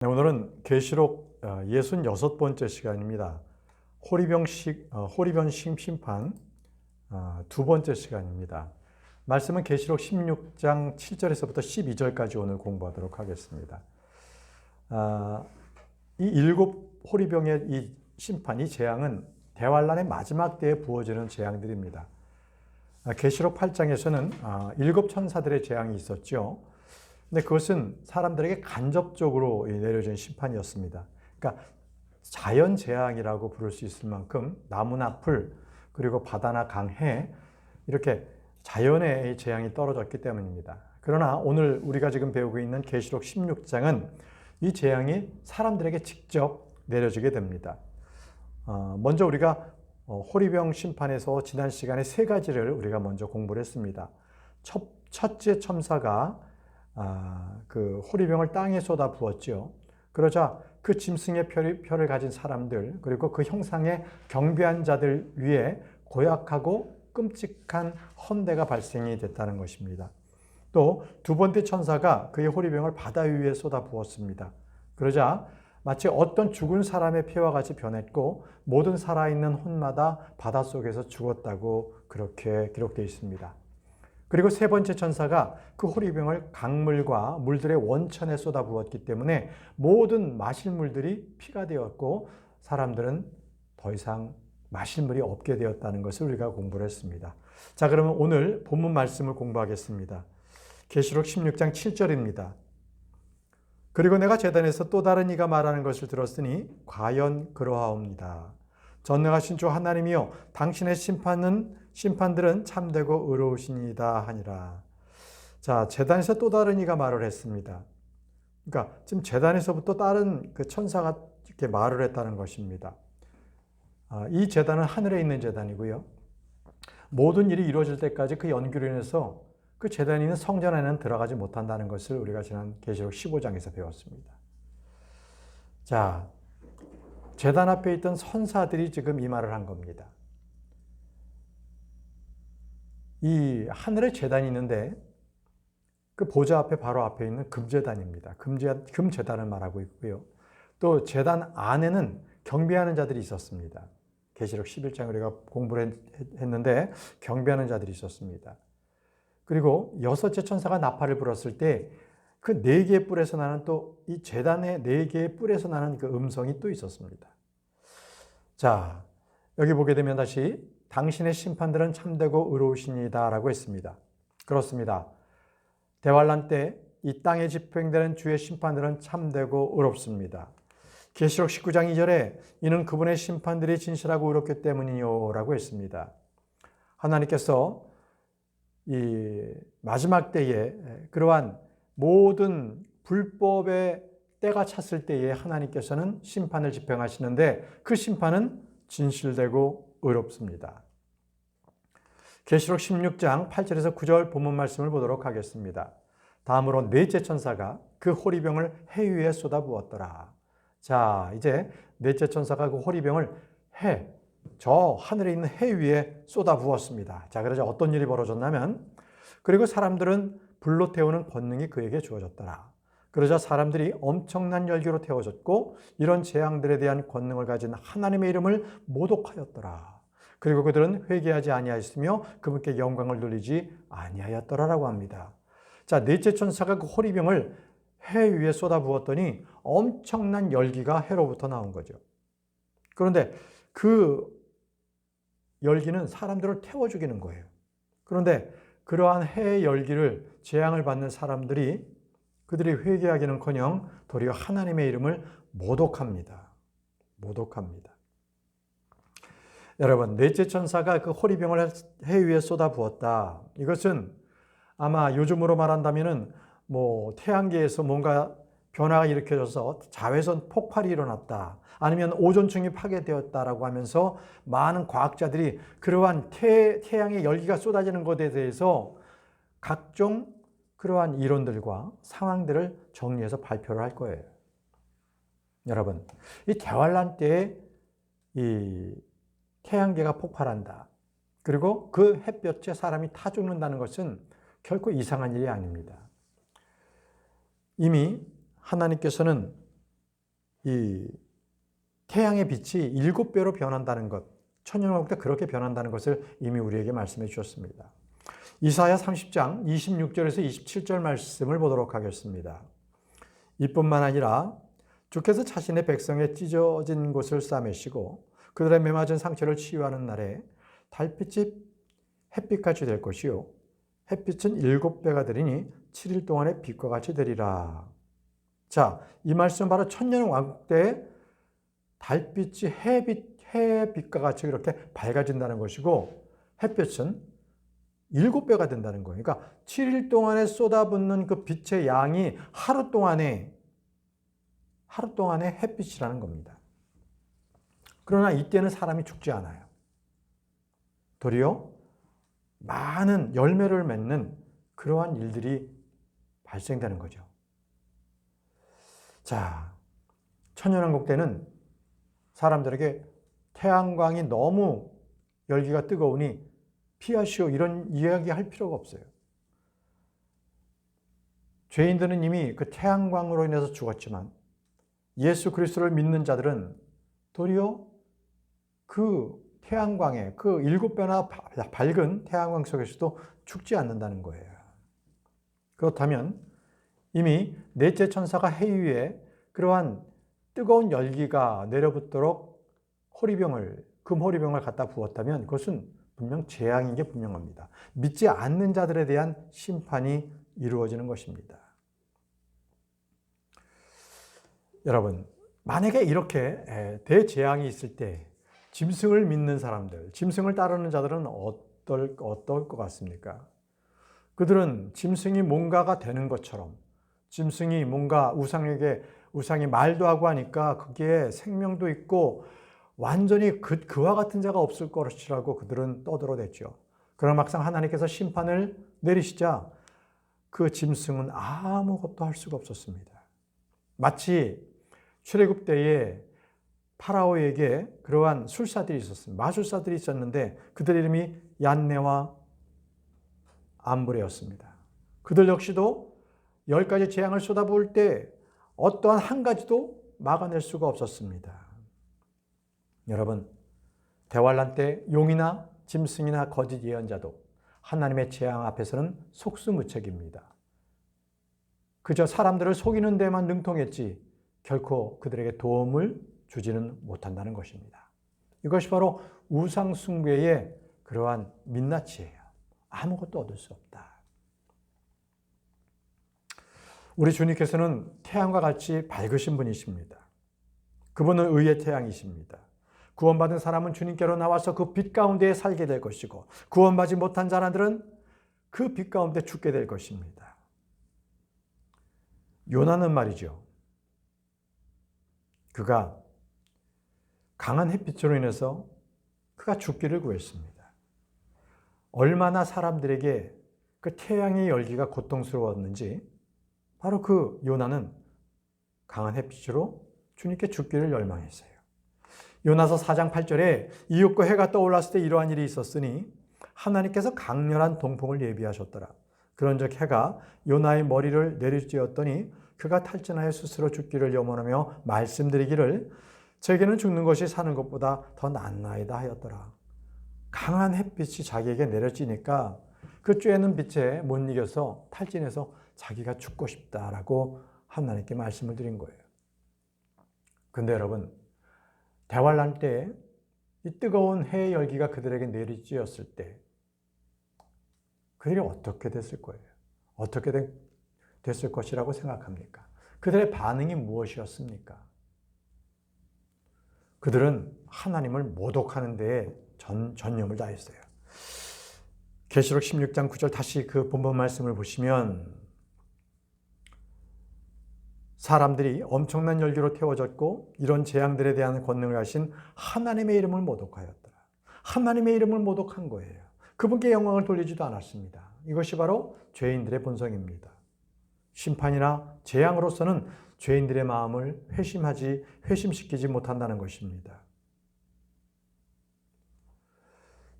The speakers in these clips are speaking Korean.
네, 오늘은 계시록 66번째 시간입니다. 호리병 심판 두 번째 시간입니다. 말씀은 계시록 16장 7절에서부터 12절까지 오늘 공부하도록 하겠습니다. 이 일곱 호리병의 이 심판, 이 재앙은 대환란의 마지막 때에 부어지는 재앙들입니다. 계시록 8장에서는 일곱 천사들의 재앙이 있었죠. 근데 그것은 사람들에게 간접적으로 내려진 심판이었습니다. 그러니까 자연 재앙이라고 부를 수 있을 만큼 나무나 풀, 그리고 바다나 강해, 이렇게 자연의 재앙이 떨어졌기 때문입니다. 그러나 오늘 우리가 지금 배우고 있는 계시록 16장은 이 재앙이 사람들에게 직접 내려지게 됩니다. 먼저 우리가 호리병 심판에서 지난 시간에 세 가지를 우리가 먼저 공부를 했습니다. 첫째 천사가 그 호리병을 땅에 쏟아 부었죠. 그러자 그 짐승의 표를 가진 사람들, 그리고 그 형상의 경배한 자들 위에 고약하고 끔찍한 헌대가 발생이 됐다는 것입니다. 또 두 번째 천사가 그의 호리병을 바다 위에 쏟아 부었습니다. 그러자 마치 어떤 죽은 사람의 피와 같이 변했고 모든 살아있는 혼마다 바닷속에서 죽었다고 그렇게 기록되어 있습니다. 그리고 세 번째 천사가 그 호리병을 강물과 물들의 원천에 쏟아부었기 때문에 모든 마실 물들이 피가 되었고 사람들은 더 이상 마실 물이 없게 되었다는 것을 우리가 공부를 했습니다. 자, 그러면 오늘 본문 말씀을 공부하겠습니다. 계시록 16장 7절입니다. 그리고 내가 제단에서 또 다른 이가 말하는 것을 들었으니 과연 그러하옵니다. 전능하신 주 하나님이여, 당신의 심판들은 참되고 의로우시니이다 하니라. 자, 제단에서 또 다른 이가 말을 했습니다. 그러니까 지금 제단에서부터 다른 그 천사가 이렇게 말을 했다는 것입니다. 이 제단은 하늘에 있는 제단이고요. 모든 일이 이루어질 때까지 그 연기로 인해서 그 제단에 있는 성전 안에는 들어가지 못한다는 것을 우리가 지난 계시록 15장에서 배웠습니다. 자, 제단 앞에 있던 선사들이 지금 이 말을 한 겁니다. 이 하늘에 제단이 있는데 그 보좌 앞에 바로 앞에 있는 금제단입니다. 금제단을 말하고 있고요. 또 제단 안에는 경배하는 자들이 있었습니다. 계시록 11장 우리가 공부를 했는데 경배하는 자들이 있었습니다. 그리고 여섯째 천사가 나팔을 불었을 때 그 네 개의 뿔에서 나는 또 이 제단의 네 개의 뿔에서 나는 그 음성이 또 있었습니다. 자, 여기 보게 되면 다시 당신의 심판들은 참되고 의로우시니이다 라고 했습니다. 그렇습니다. 대환란 때 이 땅에 집행되는 주의 심판들은 참되고 의롭습니다. 계시록 19장 2절에 이는 그분의 심판들이 진실하고 의롭기 때문이요 라고 했습니다. 하나님께서 이 마지막 때에 그러한 모든 불법의 때가 찼을 때에 하나님께서는 심판을 집행하시는데 그 심판은 진실되고 의롭습니다. 계시록 16장 8절에서 9절 본문 말씀을 보도록 하겠습니다. 다음으로 넷째 천사가 그 호리병을 해 위에 쏟아부었더라. 자, 이제 넷째 천사가 그 호리병을 저 하늘에 있는 해 위에 쏟아부었습니다. 자, 그러자 어떤 일이 벌어졌냐면, 그리고 사람들은 불로 태우는 권능이 그에게 주어졌더라. 그러자 사람들이 엄청난 열기로 태워졌고 이런 재앙들에 대한 권능을 가진 하나님의 이름을 모독하였더라. 그리고 그들은 회개하지 아니하였으며 그분께 영광을 돌리지 아니하였더라라고 합니다. 자, 넷째 천사가 그 호리병을 해 위에 쏟아부었더니 엄청난 열기가 해로부터 나온 거죠. 그런데 그 열기는 사람들을 태워 죽이는 거예요. 그런데 그러한 해의 열기를 재앙을 받는 사람들이 그들이 회개하기는커녕 도리어 하나님의 이름을 모독합니다. 모독합니다. 여러분, 넷째 천사가 그 호리병을 해 위에 쏟아 부었다. 이것은 아마 요즘으로 말한다면은 태양계에서 뭔가 변화가 일으켜져서 자외선 폭발이 일어났다. 아니면 오존층이 파괴되었다라고 하면서 많은 과학자들이 그러한 태양의 열기가 쏟아지는 것에 대해서 각종 그러한 이론들과 상황들을 정리해서 발표를 할 거예요. 여러분, 이 대환란 때에 이 태양계가 폭발한다. 그리고 그 햇볕에 사람이 타 죽는다는 것은 결코 이상한 일이 아닙니다. 이미 하나님께서는 이 태양의 빛이 7배로 변한다는 것, 천년왕국 때 그렇게 변한다는 것을 이미 우리에게 말씀해 주셨습니다. 이사야 30장 26절에서 27절 말씀을 보도록 하겠습니다. 이뿐만 아니라 주께서 자신의 백성의 찢어진 곳을 싸매시고 그들의 메맞은 상처를 치유하는 날에 달빛이 햇빛같이 될 것이요 햇빛은 7배가 되리니 7일 동안의 빛과 같이 되리라. 자, 이 말씀은 바로 천년왕국 때 달빛이 해빛과 같이 이렇게 밝아진다는 것이고 햇빛은 7배가 된다는 거예요. 그러니까 7일 동안에 쏟아붓는 그 빛의 양이 하루 동안의 햇빛이라는 겁니다. 그러나 이때는 사람이 죽지 않아요. 도리어 많은 열매를 맺는 그러한 일들이 발생되는 거죠. 자, 천년왕국 때는 사람들에게 태양광이 너무 열기가 뜨거우니 피하시오 이런 이야기 할 필요가 없어요. 죄인들은 이미 그 태양광으로 인해서 죽었지만 예수 그리스도를 믿는 자들은 도리어 그 태양광에 그 7배나 밝은 태양광 속에서도 죽지 않는다는 거예요. 그렇다면 이미 넷째 천사가 해 위에 그러한 뜨거운 열기가 내려붙도록 금호리병을 갖다 부었다면 그것은 분명 재앙인 게 분명합니다. 믿지 않는 자들에 대한 심판이 이루어지는 것입니다. 여러분, 만약에 이렇게 대재앙이 있을 때 짐승을 믿는 사람들, 짐승을 따르는 자들은 어떨 것 같습니까? 그들은 짐승이 뭔가가 되는 것처럼 짐승이 뭔가 우상이 말도 하고 하니까 거기에 생명도 있고 완전히 그와 같은 자가 없을 것이라고 그들은 떠들어댔죠. 그러나 막상 하나님께서 심판을 내리시자 그 짐승은 아무것도 할 수가 없었습니다. 마치 출애굽 때에 파라오에게 그러한 술사들이 있었습니다. 마술사들이 있었는데 그들 이름이 얀네와 암브레였습니다. 그들 역시도 10가지 재앙을 쏟아부을 때 어떠한 한 가지도 막아낼 수가 없었습니다. 여러분, 대환란 때 용이나 짐승이나 거짓 예언자도 하나님의 재앙 앞에서는 속수무책입니다. 그저 사람들을 속이는 데만 능통했지 결코 그들에게 도움을 주지는 못한다는 것입니다. 이것이 바로 우상숭배의 그러한 민낯이에요. 아무것도 얻을 수 없다. 우리 주님께서는 태양과 같이 밝으신 분이십니다. 그분은 의의 태양이십니다. 구원받은 사람은 주님께로 나와서 그 빛 가운데 살게 될 것이고 구원받지 못한 자들은 그 빛 가운데 죽게 될 것입니다. 요나는 말이죠. 그가 강한 햇빛으로 인해서 그가 죽기를 구했습니다. 얼마나 사람들에게 그 태양의 열기가 고통스러웠는지 바로 그 요나는 강한 햇빛으로 주님께 죽기를 열망했어요. 요나서 4장 8절에 이윽고 해가 떠올랐을 때 이러한 일이 있었으니 하나님께서 강렬한 동풍을 예비하셨더라. 그런즉 해가 요나의 머리를 내리쬐었더니 그가 탈진하여 스스로 죽기를 염원하며 말씀드리기를 제게는 죽는 것이 사는 것보다 더 낫나이다 하였더라. 강한 햇빛이 자기에게 내려지니까 그 쬐는 빛에 못 이겨서 탈진해서 자기가 죽고 싶다라고 하나님께 말씀을 드린 거예요. 근데 여러분, 대환란 때 이 뜨거운 해의 열기가 그들에게 내리쬐었을 때 그들이 어떻게 됐을 거예요? 어떻게 됐을 것이라고 생각합니까? 그들의 반응이 무엇이었습니까? 그들은 하나님을 모독하는 데에 전념을 다했어요. 계시록 16장 9절 다시 그 본문 말씀을 보시면 사람들이 엄청난 열기로 태워졌고 이런 재앙들에 대한 권능을 가신 하나님의 이름을 모독하였더라. 하나님의 이름을 모독한 거예요. 그분께 영광을 돌리지도 않았습니다. 이것이 바로 죄인들의 본성입니다. 심판이나 재앙으로서는 죄인들의 마음을 회심시키지 못한다는 것입니다.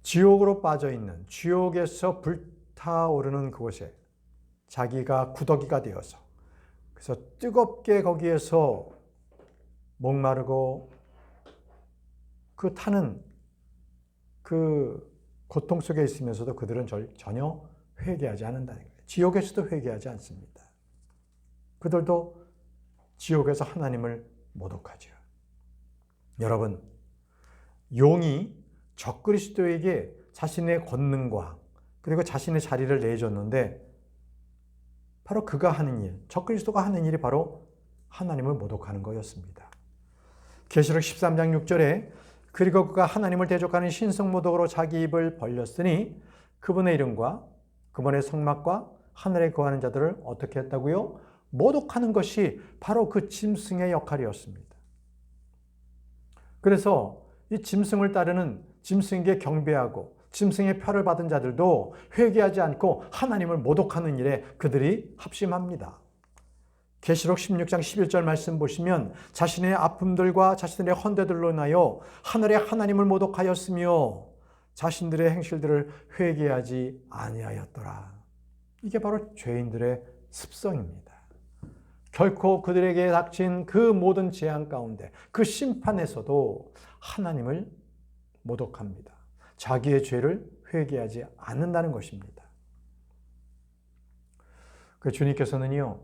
지옥으로 빠져있는, 지옥에서 불타오르는 그곳에 자기가 구더기가 되어서 그래서 뜨겁게 거기에서 목마르고 그 타는 그 고통 속에 있으면서도 그들은 전혀 회개하지 않는다는 거예요. 지옥에서도 회개하지 않습니다. 그들도 지옥에서 하나님을 모독하죠. 여러분, 용이 적그리스도에게 자신의 권능과 그리고 자신의 자리를 내줬는데 바로 그가 하는 일, 적그리스도가 하는 일이 바로 하나님을 모독하는 거였습니다. 계시록 13장 6절에 그리고 그가 하나님을 대적하는 신성모독으로 자기 입을 벌렸으니 그분의 이름과 그분의 성막과 하늘에 거하는 자들을 어떻게 했다고요? 모독하는 것이 바로 그 짐승의 역할이었습니다. 그래서 이 짐승을 따르는 짐승에게 경배하고 짐승의 표를 받은 자들도 회개하지 않고 하나님을 모독하는 일에 그들이 합심합니다. 계시록 16장 11절 말씀 보시면 자신의 아픔들과 자신의 헌대들로 인하여 하늘의 하나님을 모독하였으며 자신들의 행실들을 회개하지 아니하였더라. 이게 바로 죄인들의 습성입니다. 결코 그들에게 닥친 그 모든 재앙 가운데 그 심판에서도 하나님을 모독합니다. 자기의 죄를 회개하지 않는다는 것입니다. 그 주님께서는요,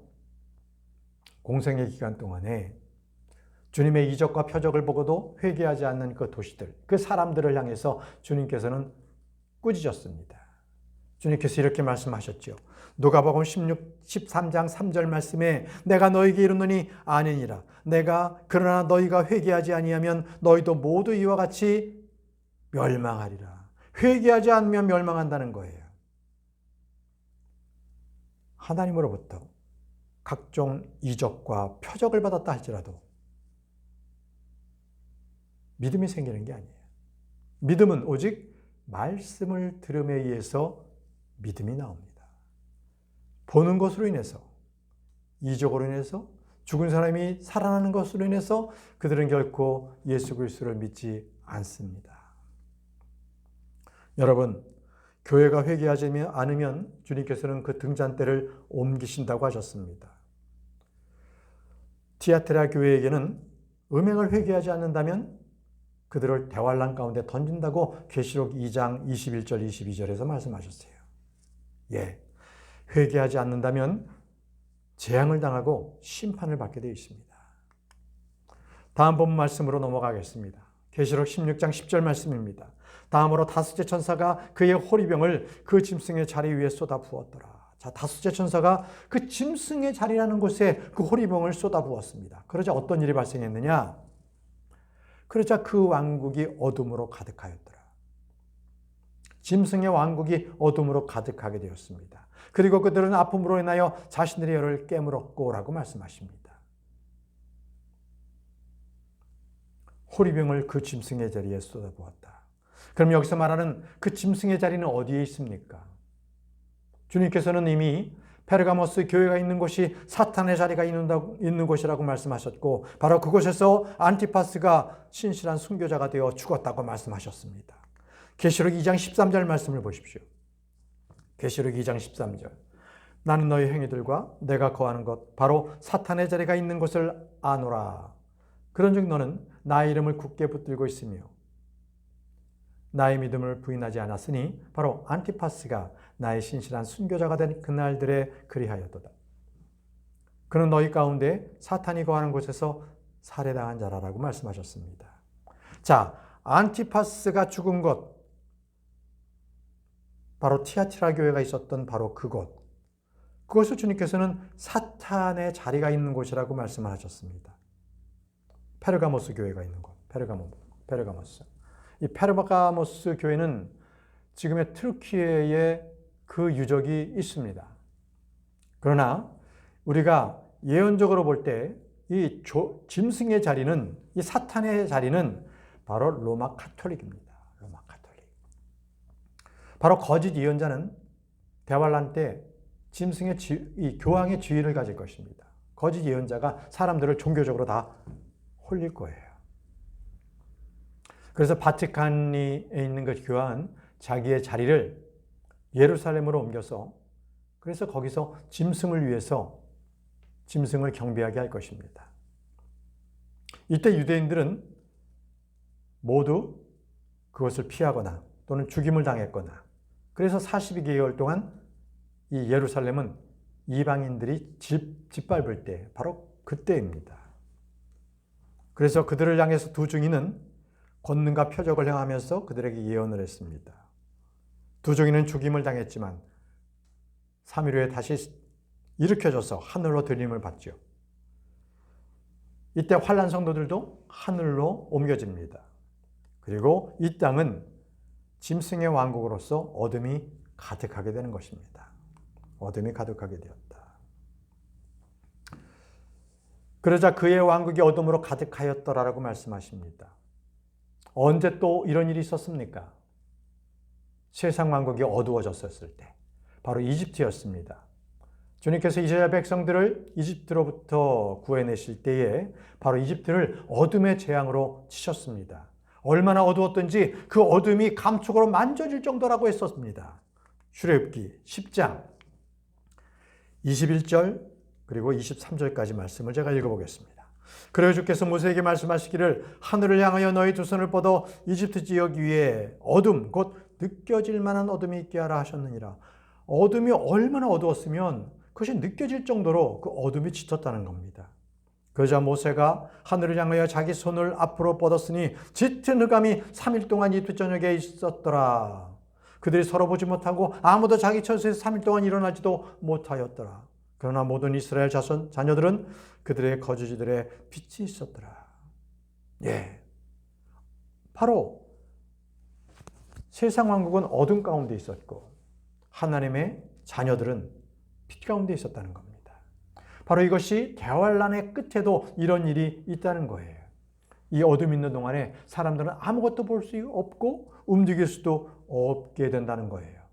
공생의 기간 동안에 주님의 이적과 표적을 보고도 회개하지 않는 그 도시들, 그 사람들을 향해서 주님께서는 꾸짖었습니다. 주님께서 이렇게 말씀하셨죠. 누가복음 13장 3절 말씀에 내가 너희에게 이르노니 아니니라. 그러나 너희가 회개하지 아니하면 너희도 모두 이와 같이 멸망하리라. 회개하지 않으면 멸망한다는 거예요. 하나님으로부터 각종 이적과 표적을 받았다 할지라도 믿음이 생기는 게 아니에요. 믿음은 오직 말씀을 들음에 의해서 믿음이 나옵니다. 보는 것으로 인해서, 이적으로 인해서, 죽은 사람이 살아나는 것으로 인해서 그들은 결코 예수 그리스도를 믿지 않습니다. 여러분, 교회가 회개하지 않으면 주님께서는 그 등잔대를 옮기신다고 하셨습니다. 티아티라 교회에게는 음행을 회개하지 않는다면 그들을 대환란 가운데 던진다고 계시록 2장 21절 22절에서 말씀하셨어요. 예, 회개하지 않는다면 재앙을 당하고 심판을 받게 되어 있습니다. 다음 본 말씀으로 넘어가겠습니다. 계시록 16장 10절 말씀입니다. 다음으로 다섯째 천사가 그의 호리병을 그 짐승의 자리 위에 쏟아 부었더라. 자, 다섯째 천사가 그 짐승의 자리라는 곳에 그 호리병을 쏟아 부었습니다. 그러자 어떤 일이 발생했느냐? 그러자 그 왕국이 어둠으로 가득하였더라. 짐승의 왕국이 어둠으로 가득하게 되었습니다. 그리고 그들은 아픔으로 인하여 자신들의 열을 깨물었고라고 말씀하십니다. 호리병을 그 짐승의 자리에 쏟아부었다. 그럼 여기서 말하는 그 짐승의 자리는 어디에 있습니까? 주님께서는 이미 페르가모스 교회가 있는 곳이 사탄의 자리가 있는 곳이라고 말씀하셨고 바로 그곳에서 안티파스가 신실한 순교자가 되어 죽었다고 말씀하셨습니다. 계시록 2장 13절 말씀을 보십시오. 계시록 2장 13절. 나는 너희 행위들과 내가 거하는 것 바로 사탄의 자리가 있는 곳을 아노라. 그런즉 너는 나의 이름을 굳게 붙들고 있으며 나의 믿음을 부인하지 않았으니 바로 안티파스가 나의 신실한 순교자가 된 그날들에 그리하였도다. 그는 너희 가운데 사탄이 거하는 곳에서 살해당한 자라라고 말씀하셨습니다. 자, 안티파스가 죽은 곳, 바로 티아티라 교회가 있었던 바로 그곳, 그것을 주님께서는 사탄의 자리가 있는 곳이라고 말씀을 하셨습니다. 페르가모스 교회가 있는 곳, 페르가모스. 이 페르가모스 교회는 지금의 트루키에의 그 유적이 있습니다. 그러나 우리가 예언적으로 볼 때 이 짐승의 자리는, 이 사탄의 자리는 바로 로마 카톨릭입니다. 로마 카톨릭. 바로 거짓 예언자는 대환란 때 짐승의 이 교황의 지위를 가질 것입니다. 거짓 예언자가 사람들을 종교적으로 다 홀릴 거예요. 그래서 바티칸에 있는 그 교황은 자기의 자리를 예루살렘으로 옮겨서 그래서 거기서 짐승을 위해서 짐승을 경배하게 할 것입니다. 이때 유대인들은 모두 그것을 피하거나 또는 죽임을 당했거나, 그래서 42개월 동안 이 예루살렘은 이방인들이 짓밟을 때, 바로 그때입니다. 그래서 그들을 향해서 두 증인은 권능과 표적을 행하면서 그들에게 예언을 했습니다. 두 증인은 죽임을 당했지만 3일 후에 다시 일으켜져서 하늘로 들림을 받죠. 이때 환난 성도들도 하늘로 옮겨집니다. 그리고 이 땅은 짐승의 왕국으로서 어둠이 가득하게 되는 것입니다. 어둠이 가득하게 되었다. 그러자 그의 왕국이 어둠으로 가득하였더라라고 말씀하십니다. 언제 또 이런 일이 있었습니까? 세상 왕국이 어두워졌을 때, 바로 이집트였습니다. 주님께서 이스라엘 백성들을 이집트로부터 구해내실 때에 바로 이집트를 어둠의 재앙으로 치셨습니다. 얼마나 어두웠던지 그 어둠이 감촉으로 만져질 정도라고 했었습니다. 출애굽기 10장 21절 그리고 23절까지 말씀을 제가 읽어보겠습니다. 그래서 주께서 모세에게 말씀하시기를 하늘을 향하여 너희 두 손을 뻗어 이집트 지역 위에 어둠 곧 느껴질 만한 어둠이 있게 하라 하셨느니라. 어둠이 얼마나 어두웠으면 그것이 느껴질 정도로 그 어둠이 짙었다는 겁니다. 그러자 모세가 하늘을 향하여 자기 손을 앞으로 뻗었으니 짙은 흑암이 3일 동안 이집트 전역에 있었더라. 그들이 서로 보지 못하고 아무도 자기 처소에서 3일 동안 일어나지도 못하였더라. 그러나 모든 이스라엘 자녀들은 그들의 거주지들에 빛이 있었더라. 예, 바로 세상 왕국은 어둠 가운데 있었고 하나님의 자녀들은 빛 가운데 있었다는 겁니다. 바로 이것이 대환란의 끝에도 이런 일이 있다는 거예요. 이 어둠 있는 동안에 사람들은 아무것도 볼 수 없고 움직일 수도 없게 된다는 거예요.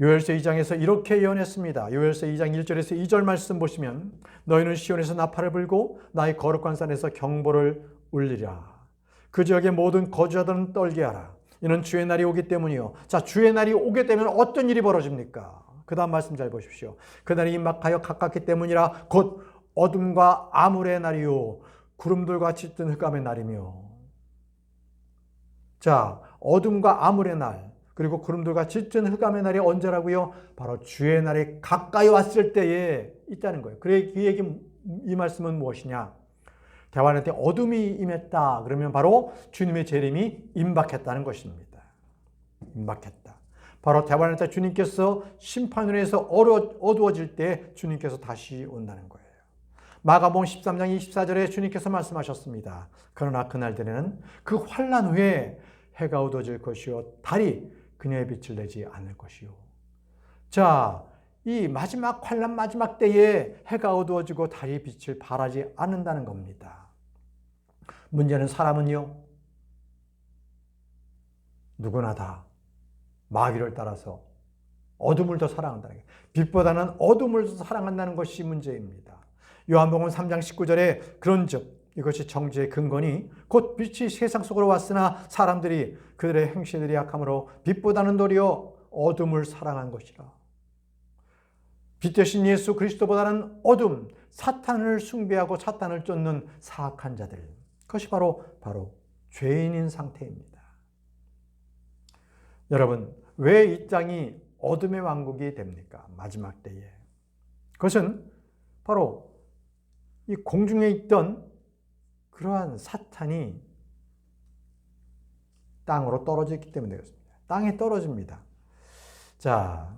요엘서 2장에서 이렇게 예언했습니다. 요엘서 2장 1절에서 2절 말씀 보시면 너희는 시온에서 나팔을 불고 나의 거룩한 산에서 경보를 울리라. 그 지역의 모든 거주자들은 떨게 하라. 이는 주의 날이 오기 때문이요. 자, 주의 날이 오게 되면 어떤 일이 벌어집니까? 그 다음 말씀 잘 보십시오. 그날이 임박하여 가깝기 때문이라 곧 어둠과 암울의 날이요 구름들과 짙은 흑암의 날이며. 자, 어둠과 암울의 날 그리고 구름들과 짙은 흑암의 날이 언제라고요? 바로 주의 날이 가까이 왔을 때에 있다는 거예요. 그래 이 말씀은 무엇이냐? 대환란 때 어둠이 임했다. 그러면 바로 주님의 재림이 임박했다는 것입니다. 임박했다. 바로 대환란 때 주님께서 심판으로 해서 어두워질 때 주님께서 다시 온다는 거예요. 마가복음 13장 24절에 주님께서 말씀하셨습니다. 그러나 그날들에는 그 환난 후에 해가 어두워질 것이요 달이 그녀의 빛을 내지 않을 것이요. 자, 이 마지막 환난 마지막 때에 해가 어두워지고 달이 빛을 발하지 않는다는 겁니다. 문제는 사람은요, 누구나 다 마귀를 따라서 어둠을 더 사랑한다는 게, 빛보다는 어둠을 더 사랑한다는 것이 문제입니다. 요한복음 3장 19절에 그런즉 이것이 정죄의 근거니 곧 빛이 세상 속으로 왔으나 사람들이 그들의 행실들이 약함으로 빛보다는 도리어 어둠을 사랑한 것이라. 빛 대신 예수 그리스도보다는 어둠, 사탄을 숭배하고 사탄을 쫓는 사악한 자들, 그것이 바로 죄인인 상태입니다. 여러분, 왜 이 땅이 어둠의 왕국이 됩니까? 마지막 때에. 그것은 바로 이 공중에 있던 그러한 사탄이 땅으로 떨어졌기 때문에 그렇습니다. 땅에 떨어집니다. 자,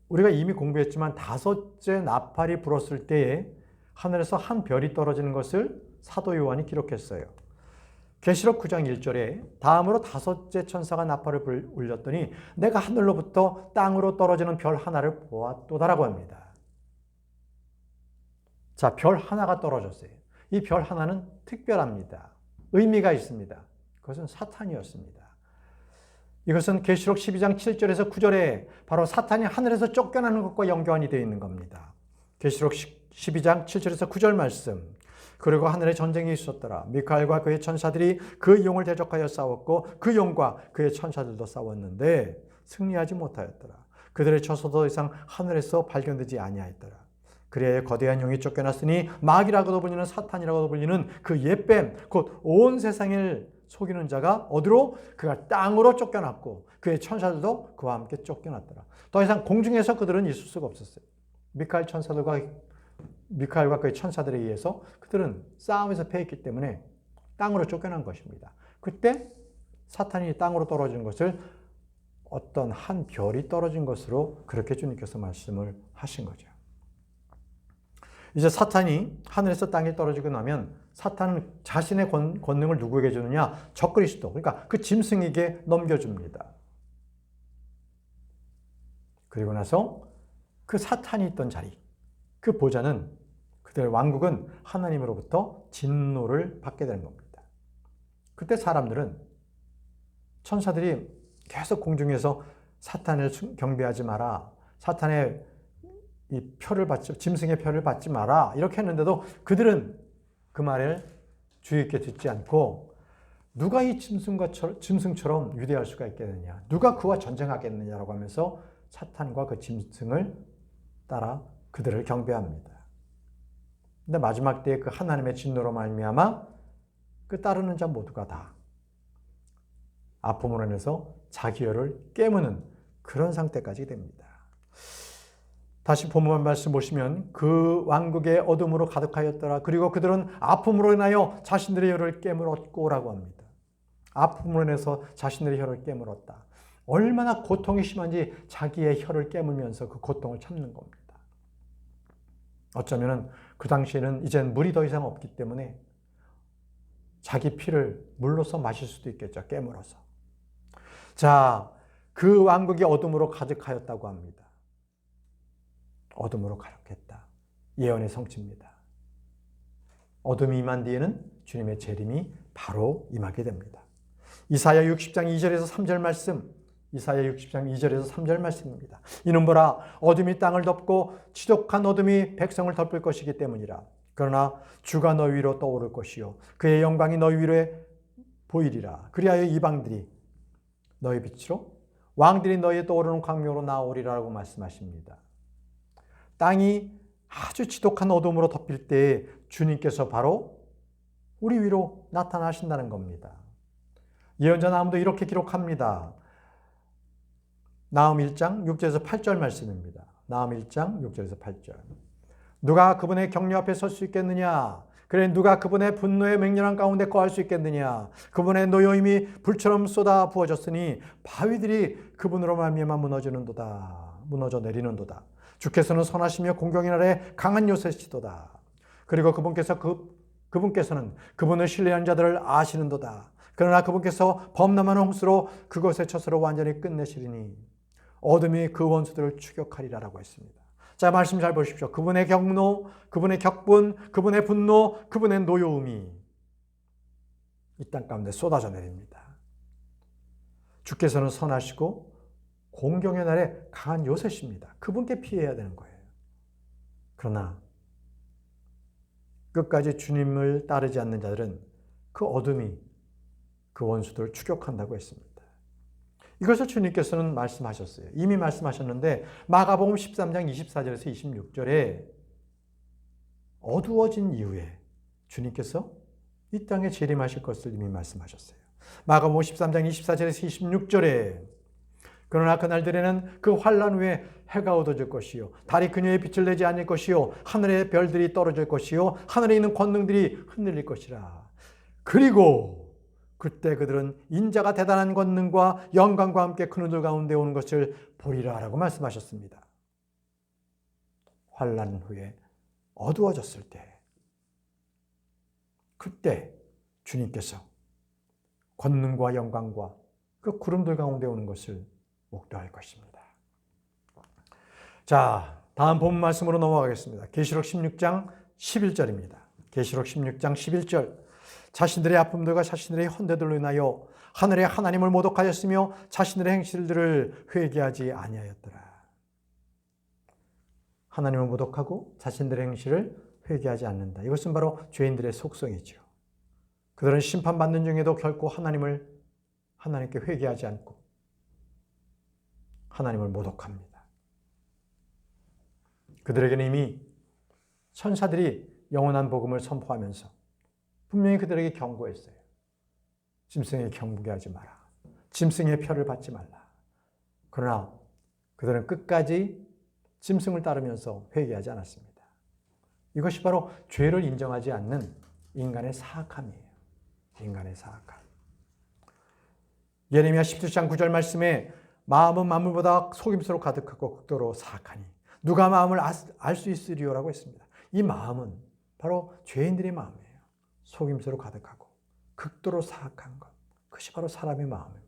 우리가 이미 공부했지만 5째 나팔이 불었을 때에 하늘에서 한 별이 떨어지는 것을 사도 요한이 기록했어요. 계시록 9장 1절에 다음으로 5째 천사가 나팔을 울렸더니 내가 하늘로부터 땅으로 떨어지는 별 하나를 보았도다라고 합니다. 자, 별 하나가 떨어졌어요. 이 별 하나는 특별합니다. 의미가 있습니다. 그것은 사탄이었습니다. 이것은 계시록 12장 7절에서 9절에 바로 사탄이 하늘에서 쫓겨나는 것과 연관이 되어 있는 겁니다. 계시록 12장 7절에서 9절 말씀. 그리고 하늘에 전쟁이 있었더라. 미카엘과 그의 천사들이 그 용을 대적하여 싸웠고 그 용과 그의 천사들도 싸웠는데 승리하지 못하였더라. 그들의 처소도 더 이상 하늘에서 발견되지 아니하였더라. 그래야 거대한 용이 쫓겨났으니 마귀라고도 불리는 사탄이라고도 불리는 그 옛뱀 곧 온 세상을 속이는 자가 어디로? 그가 땅으로 쫓겨났고 그의 천사들도 그와 함께 쫓겨났더라. 더 이상 공중에서 그들은 있을 수가 없었어요. 미카엘과 그의 천사들에 의해서 그들은 싸움에서 패했기 때문에 땅으로 쫓겨난 것입니다. 그때 사탄이 땅으로 떨어지는 것을 어떤 한 별이 떨어진 것으로 그렇게 주님께서 말씀을 하신 거죠. 이제 사탄이 하늘에서 땅에 떨어지고 나면 사탄은 자신의 권능을 누구에게 주느냐? 적그리스도, 그러니까 그 짐승에게 넘겨줍니다. 그리고 나서 그 사탄이 있던 자리, 그 보좌는 그들의 왕국은 하나님으로부터 진노를 받게 되는 겁니다. 그때 사람들은 천사들이 계속 공중에서 사탄을 경배하지 마라, 사탄의 이 표를 받지, 짐승의 표를 받지 마라 이렇게 했는데도 그들은 그 말을 주의 깊게 듣지 않고 누가 이 짐승처럼 위대할 수가 있겠느냐, 누가 그와 전쟁하겠느냐라고 하면서 사탄과 그 짐승을 따라 그들을 경배합니다. 근데 마지막 때에 그 하나님의 진노로 말미암아 그 따르는 자 모두가 다 아픔으로 인해서 자기 혀를 깨무는 그런 상태까지 됩니다. 다시 본문 말씀 보시면 그 왕국의 어둠으로 가득하였더라. 그리고 그들은 아픔으로 인하여 자신들의 혀를 깨물었고라고 합니다. 아픔으로 인해서 자신들의 혀를 깨물었다. 얼마나 고통이 심한지 자기의 혀를 깨물면서 그 고통을 참는 겁니다. 어쩌면 그 당시에는 이젠 물이 더 이상 없기 때문에 자기 피를 물로서 마실 수도 있겠죠. 깨물어서. 자, 그 왕국이 어둠으로 가득하였다고 합니다. 어둠으로 가득했다. 예언의 성취입니다. 어둠이 임한 뒤에는 주님의 재림이 바로 임하게 됩니다. 이사야 60장 2절에서 3절 말씀, 이사야 60장 2절에서 3절 말씀입니다. 이는 보라, 어둠이 땅을 덮고 지독한 어둠이 백성을 덮을 것이기 때문이라. 그러나 주가 너희 위로 떠오를 것이요 그의 영광이 너희 위로 보이리라. 그리하여 이방들이 너희 빛으로, 왕들이 너희의 떠오르는 광명으로 나오리라고 말씀하십니다. 땅이 아주 지독한 어둠으로 덮일 때에 주님께서 바로 우리 위로 나타나신다는 겁니다. 예언자 나움도 이렇게 기록합니다. 나움 1장 6절에서 8절 말씀입니다. 나움 1장 6절에서 8절. 누가 그분의 격려 앞에 설 수 있겠느냐? 그래 누가 그분의 분노의 맹렬한 가운데 거할 수 있겠느냐? 그분의 노여임이 불처럼 쏟아 부어졌으니 바위들이 그분으로 말미암아 무너져 내리는도다. 주께서는 선하시며 공경의 날에 강한 요새시도다. 그리고 그분께서는 그분을 신뢰한 자들을 아시는도다. 그러나 그분께서 범람하는 홍수로 그것의 처소를 완전히 끝내시리니 어둠이 그 원수들을 추격하리라라고 했습니다. 자, 말씀 잘 보십시오. 그분의 경노, 그분의 격분, 그분의 분노, 그분의 노여움이 이 땅 가운데 쏟아져 내립니다. 주께서는 선하시고 공경의 날에 강한 요새십니다. 그분께 피해야 되는 거예요. 그러나 끝까지 주님을 따르지 않는 자들은 그 어둠이 그 원수들을 추격한다고 했습니다. 이것을 주님께서는 말씀하셨어요. 이미 말씀하셨는데 마가복음 13장 24절에서 26절에 어두워진 이후에 주님께서 이 땅에 재림하실 것을 이미 말씀하셨어요. 마가복음 13장 24절에서 26절에 그러나 그날들에는 그 환난 후에 해가 어두워질 것이요 달이 그녀의 빛을 내지 않을 것이요 하늘의 별들이 떨어질 것이요 하늘에 있는 권능들이 흔들릴 것이라. 그리고 그때 그들은 인자가 대단한 권능과 영광과 함께 큰 하늘 가운데 오는 것을 보리라 라고 말씀하셨습니다. 환난 후에 어두워졌을 때 그때 주님께서 권능과 영광과 그 구름들 가운데 오는 것을 목도할 것입니다. 자, 다음 본문 말씀으로 넘어가겠습니다. 계시록 16장 11절입니다. 계시록 16장 11절. 자신들의 아픔들과 자신들의 헌대들로 인하여 하늘의 하나님을 모독하였으며 자신들의 행실들을 회개하지 아니하였더라. 하나님을 모독하고 자신들의 행실을 회개하지 않는다. 이것은 바로 죄인들의 속성이죠. 그들은 심판받는 중에도 결코 하나님께 회개하지 않고 하나님을 모독합니다. 그들에게는 이미 천사들이 영원한 복음을 선포하면서 분명히 그들에게 경고했어요. 짐승에게 경배하지 마라. 짐승의 표를 받지 말라. 그러나 그들은 끝까지 짐승을 따르면서 회개하지 않았습니다. 이것이 바로 죄를 인정하지 않는 인간의 사악함이에요. 인간의 사악함. 예레미야 17장 9절 말씀에 마음은 만물보다 속임수로 가득하고 극도로 사악하니 누가 마음을 알 수 있으리요라고 했습니다. 이 마음은 바로 죄인들의 마음이에요. 속임수로 가득하고 극도로 사악한 것. 그것이 바로 사람의 마음입니다.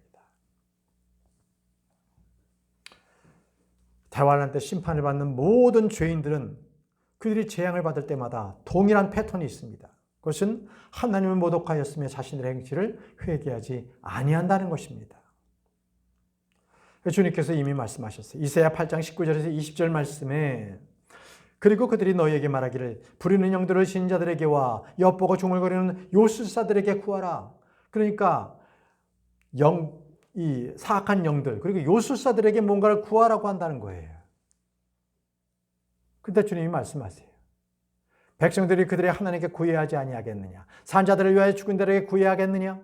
대환란 때 심판을 받는 모든 죄인들은 그들이 재앙을 받을 때마다 동일한 패턴이 있습니다. 그것은 하나님을 모독하였으며 자신들의 행실을 회개하지 아니한다는 것입니다. 주님께서 이미 말씀하셨어요. 이사야 8장 19절에서 20절 말씀에 그리고 그들이 너희에게 말하기를 부리는 영들을 신자들에게와 엿보고 중얼거리는 요술사들에게 구하라. 그러니까 이 사악한 영들 그리고 요술사들에게 뭔가를 구하라고 한다는 거예요. 그때 주님이 말씀하세요. 백성들이 그들의 하나님께 구해야 하지 아니하겠느냐. 산자들을 위하여 죽은 자들에게 구해야 하겠느냐.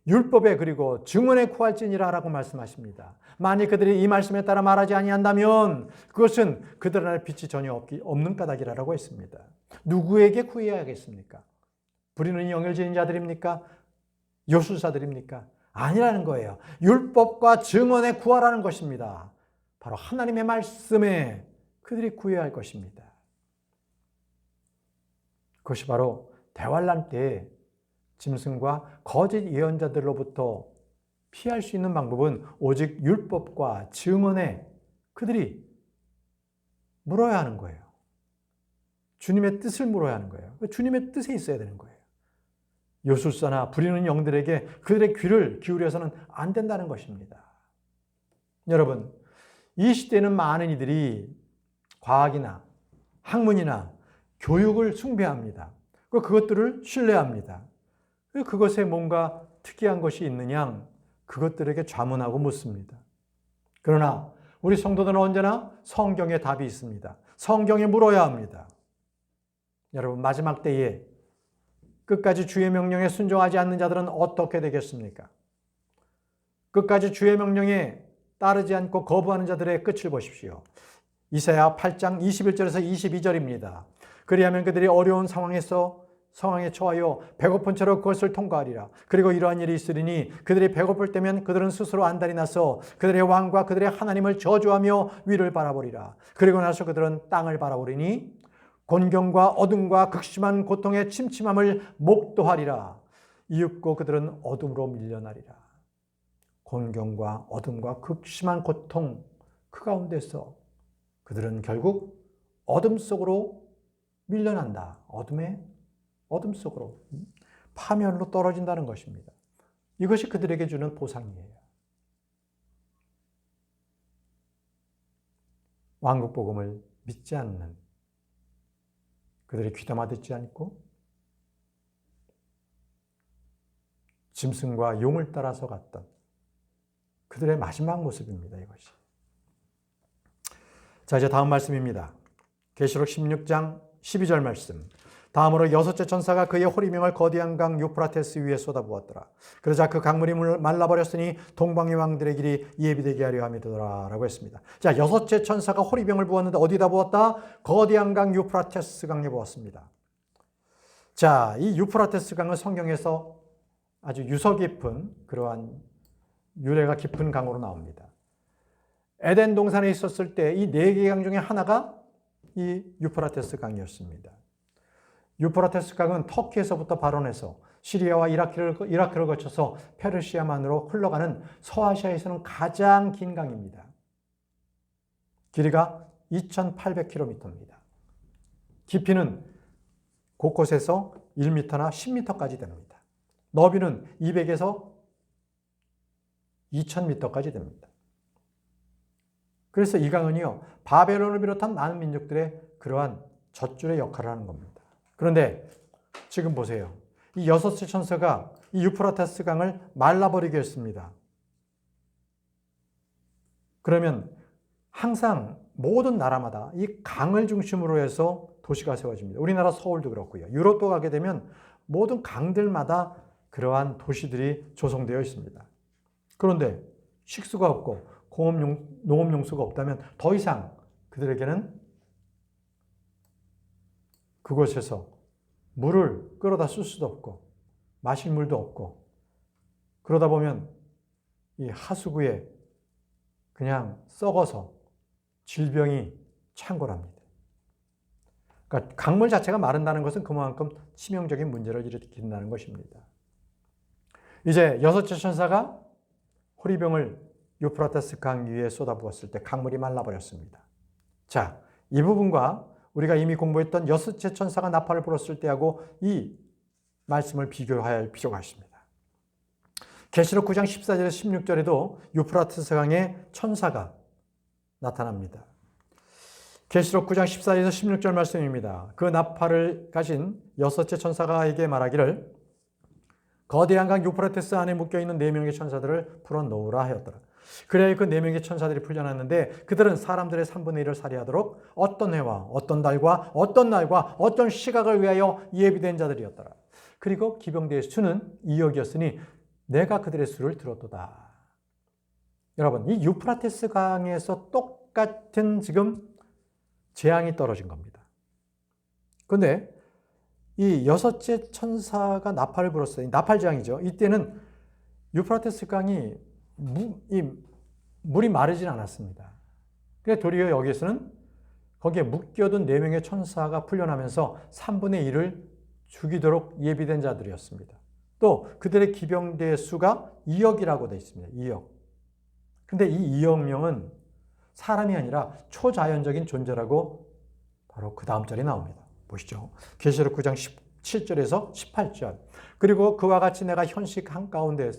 율법에 그리고 증언에 구할지니라 라고 말씀하십니다. 만일 그들이 이 말씀에 따라 말하지 아니한다면 그것은 그들 안에 빛이 전혀 없는 까닭이라고 했습니다. 누구에게 구해야 하겠습니까? 부리는 영을 지닌 자들입니까? 요술사들입니까? 아니라는 거예요. 율법과 증언에 구하라는 것입니다. 바로 하나님의 말씀에 그들이 구해야 할 것입니다. 그것이 바로 대환란 때에 짐승과 거짓 예언자들로부터 피할 수 있는 방법은 오직 율법과 증언에 그들이 물어야 하는 거예요. 주님의 뜻을 물어야 하는 거예요. 주님의 뜻에 있어야 되는 거예요. 요술사나 부리는 영들에게 그들의 귀를 기울여서는 안 된다는 것입니다. 여러분, 이 시대에는 많은 이들이 과학이나 학문이나 교육을 숭배합니다. 그것들을 신뢰합니다. 그것에 뭔가 특이한 것이 있느냐 그것들에게 좌문하고 묻습니다. 그러나 우리 성도들은 언제나 성경에 답이 있습니다. 성경에 물어야 합니다. 여러분, 마지막 때에 끝까지 주의 명령에 순종하지 않는 자들은 어떻게 되겠습니까? 끝까지 주의 명령에 따르지 않고 거부하는 자들의 끝을 보십시오. 이사야 8장 21절에서 22절입니다. 그리하면 그들이 어려운 상황에 처하여 배고픈 채로 그것을 통과하리라. 그리고 이러한 일이 있으리니 그들이 배고플 때면 그들은 스스로 안달이 나서 그들의 왕과 그들의 하나님을 저주하며 위를 바라보리라. 그리고 나서 그들은 땅을 바라보리니 곤경과 어둠과 극심한 고통의 침침함을 목도하리라. 이윽고 그들은 어둠으로 밀려나리라. 곤경과 어둠과 극심한 고통 그 가운데서 그들은 결국 어둠 속으로 밀려난다. 어둠 속으로 파멸로 떨어진다는 것입니다. 이것이 그들에게 주는 보상이에요. 왕국 복음을 믿지 않는 그들이 귀담아 듣지 않고 짐승과 용을 따라서 갔던 그들의 마지막 모습입니다. 이것이. 자, 이제 다음 말씀입니다. 계시록 16장 12절 말씀. 다음으로 여섯째 천사가 그의 호리병을 거대한 강 유프라테스 위에 쏟아부었더라. 그러자 그 강물이 말라버렸으니 동방의 왕들의 길이 예비되게 하려 함이더라 라고 했습니다. 자, 여섯째 천사가 호리병을 부었는데 어디다 부었다? 거대한 강 유프라테스 강에 부었습니다. 자, 이 유프라테스 강은 성경에서 아주 유서 깊은 그러한 유래가 깊은 강으로 나옵니다. 에덴 동산에 있었을 때 이 네 개의 강 중에 하나가 이 유프라테스 강이었습니다. 유프라테스 강은 터키에서부터 발원해서 시리아와 이라크를 거쳐서 페르시아만으로 흘러가는 서아시아에서는 가장 긴 강입니다. 길이가 2,800km입니다. 깊이는 곳곳에서 1m나 10m까지 됩니다. 너비는 200에서 2,000m까지 됩니다. 그래서 이 강은요, 바벨론을 비롯한 많은 민족들의 그러한 젖줄의 역할을 하는 겁니다. 그런데 지금 보세요. 이 여섯째 천사가 이 유프라테스 강을 말라버리게 했습니다. 그러면 항상 모든 나라마다 이 강을 중심으로 해서 도시가 세워집니다. 우리나라 서울도 그렇고요. 유럽도 가게 되면 모든 강들마다 그러한 도시들이 조성되어 있습니다. 그런데 식수가 없고 농업용수가 없다면 더 이상 그들에게는 그곳에서 물을 끌어다 쓸 수도 없고 마실 물도 없고, 그러다 보면 이 하수구에 그냥 썩어서 질병이 창궐합니다. 그러니까 강물 자체가 마른다는 것은 그만큼 치명적인 문제를 일으킨다는 것입니다. 이제 여섯째 천사가 호리병을 유프라테스 강 위에 쏟아부었을 때 강물이 말라버렸습니다. 자, 이 부분과 우리가 이미 공부했던 여섯째 천사가 나팔을 불었을 때하고 이 말씀을 비교해야 할 필요가 있습니다. 계시록 9장 14절에서 16절에도 유프라테스 강에 천사가 나타납니다. 계시록 9장 14절에서 16절 말씀입니다. 그 나팔을 가진 여섯째 천사가에게 말하기를 거대한 강 유프라테스 안에 묶여있는 4명의 천사들을 풀어놓으라 하였더라. 그래야 그 4명의 천사들이 풀려났는데 그들은 사람들의 3분의 1을 살해하도록 어떤 해와 어떤 달과 어떤 날과 어떤 시각을 위하여 예비된 자들이었더라. 그리고 기병대의 수는 2억이었으니 내가 그들의 수를 들었도다. 여러분, 이 유프라테스 강에서 똑같은 지금 재앙이 떨어진 겁니다. 그런데 이 여섯째 천사가 나팔을 불었어요. 나팔 재앙이죠. 이때는 유프라테스 강이 물이 마르진 않았습니다. 그래서 도리어 여기에서는 거기에 묶여둔 4명의 천사가 풀려나면서 3분의 1을 죽이도록 예비된 자들이었습니다. 또 그들의 기병대 수가 2억이라고 되어 있습니다. 2억. 근데 이 2억 명은 사람이 아니라 초자연적인 존재라고 바로 그 다음 절에 나옵니다. 보시죠. 계시록 9장 17절에서 18절. 그리고 그와 같이 내가 현식 한가운데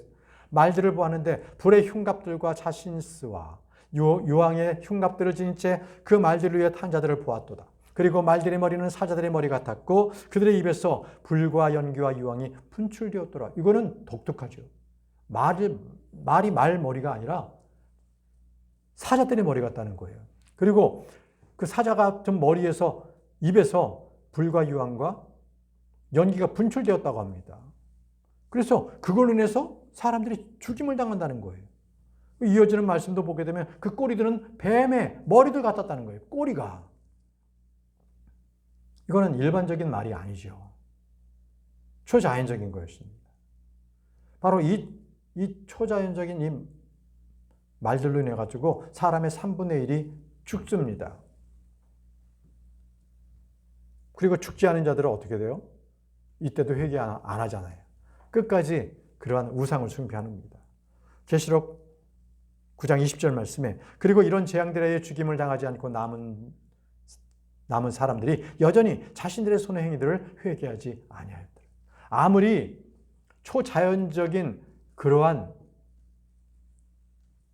말들을 보았는데 불의 흉갑들과 자신스와 유황의 흉갑들을 지닌 채 그 말들 위에 탄 자들을 보았도다. 그리고 말들의 머리는 사자들의 머리 같았고 그들의 입에서 불과 연기와 유황이 분출되었더라. 이거는 독특하죠. 말이 말머리가 아니라 사자들의 머리 같다는 거예요. 그리고 그 사자 같은 머리에서 입에서 불과 유황과 연기가 분출되었다고 합니다. 그래서 그걸로 인해서 사람들이 죽임을 당한다는 거예요. 이어지는 말씀도 보게 되면 그 꼬리들은 뱀의 머리들 같았다는 거예요. 꼬리가. 이거는 일반적인 말이 아니죠. 초자연적인 거였습니다. 바로 이 초자연적인 이 말들로 인해 가지고 사람의 3분의 1이 죽습니다. 그리고 죽지 않은 자들은 어떻게 돼요? 이때도 회개 안 하잖아요. 끝까지 그러한 우상을 숭배하는 겁니다. 계시록 9장 20절 말씀에 그리고 이런 재앙들에 죽임을 당하지 않고 남은 사람들이 여전히 자신들의 손의 행위들을 회개하지 아니하였더라. 아무리 초자연적인 그러한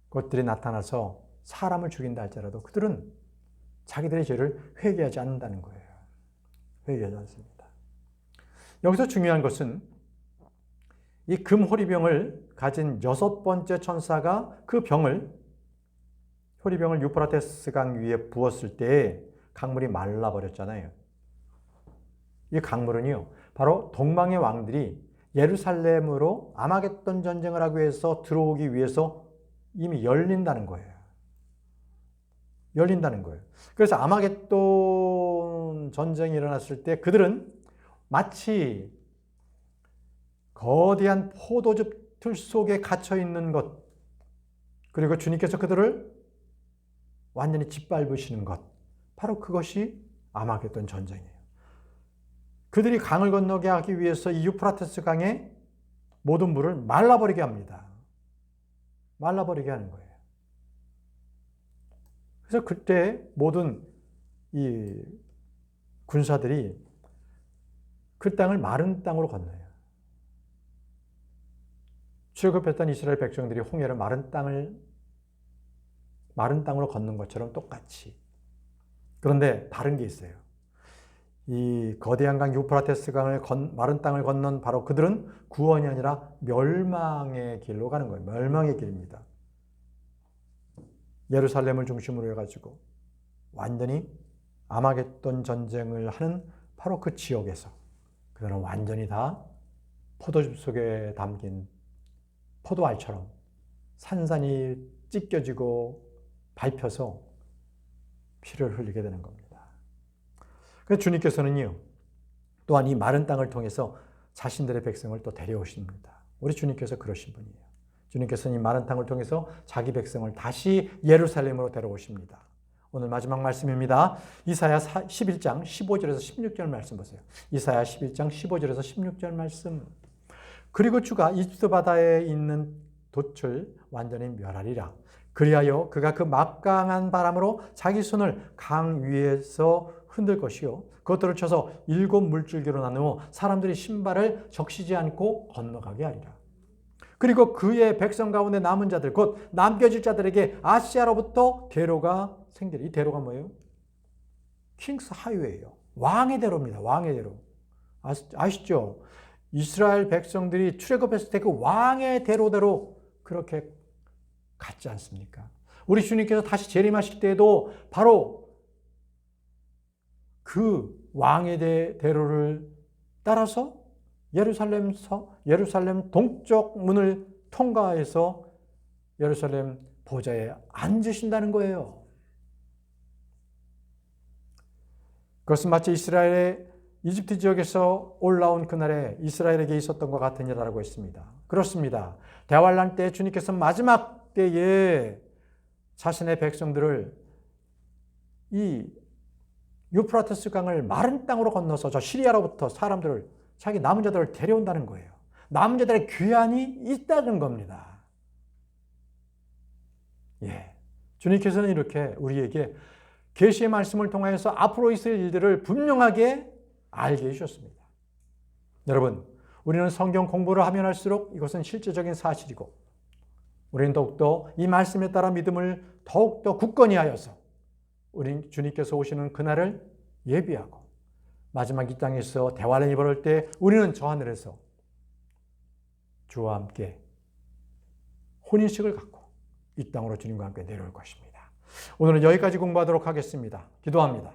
것들이 나타나서 사람을 죽인다 할지라도 그들은 자기들의 죄를 회개하지 않는다는 거예요. 회개하지 않습니다. 여기서 중요한 것은 이 금호리병을 가진 6번째 천사가 그 호리병을 유프라테스 강 위에 부었을 때 강물이 말라버렸잖아요. 이 강물은요, 바로 동방의 왕들이 예루살렘으로 아마겟돈 전쟁을 하기 위해서 들어오기 위해서 이미 열린다는 거예요. 열린다는 거예요. 그래서 아마겟돈 전쟁이 일어났을 때 그들은 마치 거대한 포도즙 틀 속에 갇혀 있는 것, 그리고 주님께서 그들을 완전히 짓밟으시는 것, 바로 그것이 아마겟돈 전쟁이에요. 그들이 강을 건너게 하기 위해서 이 유프라테스 강의 모든 물을 말라버리게 합니다. 말라버리게 하는 거예요. 그래서 그때 모든 이 군사들이 그 땅을 마른 땅으로 건너요. 출애굽했던 이스라엘 백성들이 홍해를 마른 땅으로 걷는 것처럼 똑같이. 그런데 다른 게 있어요. 이 거대한 강 유프라테스 강을 마른 땅을 건넌 바로 그들은 구원이 아니라 멸망의 길로 가는 거예요. 멸망의 길입니다. 예루살렘을 중심으로 해가지고 완전히 아마겟돈 전쟁을 하는 바로 그 지역에서 그들은 완전히 다 포도즙 속에 담긴 포도알처럼 산산이 찢겨지고 밟혀서 피를 흘리게 되는 겁니다. 그래서 주님께서는요, 또한 이 마른 땅을 통해서 자신들의 백성을 또 데려오십니다. 우리 주님께서 그러신 분이에요. 주님께서는 이 마른 땅을 통해서 자기 백성을 다시 예루살렘으로 데려오십니다. 오늘 마지막 말씀입니다. 이사야 11장 15절에서 16절 말씀 보세요. 이사야 11장 15절에서 16절 말씀. 그리고 주가 이집트 바다에 있는 돛을 완전히 멸하리라. 그리하여 그가 그 막강한 바람으로 자기 손을 강 위에서 흔들 것이요 그것들을 쳐서 7 물줄기로 나누어 사람들이 신발을 적시지 않고 건너가게 하리라. 그리고 그의 백성 가운데 남은 자들 곧 남겨질 자들에게 아시아로부터 대로가 생기리. 이 대로가 뭐예요? 킹스 하이웨이예요. 왕의 대로입니다. 왕의 대로. 아시죠? 이스라엘 백성들이 출애굽했을 때 그 왕의 대로대로 그렇게 갔지 않습니까? 우리 주님께서 다시 재림하실 때에도 바로 그 왕의 대로를 따라서 예루살렘 동쪽 문을 통과해서 예루살렘 보좌에 앉으신다는 거예요. 그것은 마치 이스라엘의 이집트 지역에서 올라온 그날에 이스라엘에게 있었던 것 같은 일이라고 했습니다. 그렇습니다. 대환란 때 주님께서 마지막 때에 자신의 백성들을 이 유프라테스 강을 마른 땅으로 건너서 저 시리아로부터 사람들을 자기 남은 자들을 데려온다는 거예요. 남은 자들의 귀환이 있다는 겁니다. 예, 주님께서는 이렇게 우리에게 계시의 말씀을 통하여서 앞으로 있을 일들을 분명하게 알게 해주셨습니다. 여러분, 우리는 성경 공부를 하면 할수록 이것은 실제적인 사실이고 우리는 더욱더 이 말씀에 따라 믿음을 더욱더 굳건히 하여서 우리 주님께서 오시는 그날을 예비하고 마지막 이 땅에서 대환란이 벌어질 때 우리는 저 하늘에서 주와 함께 혼인식을 갖고 이 땅으로 주님과 함께 내려올 것입니다. 오늘은 여기까지 공부하도록 하겠습니다. 기도합니다.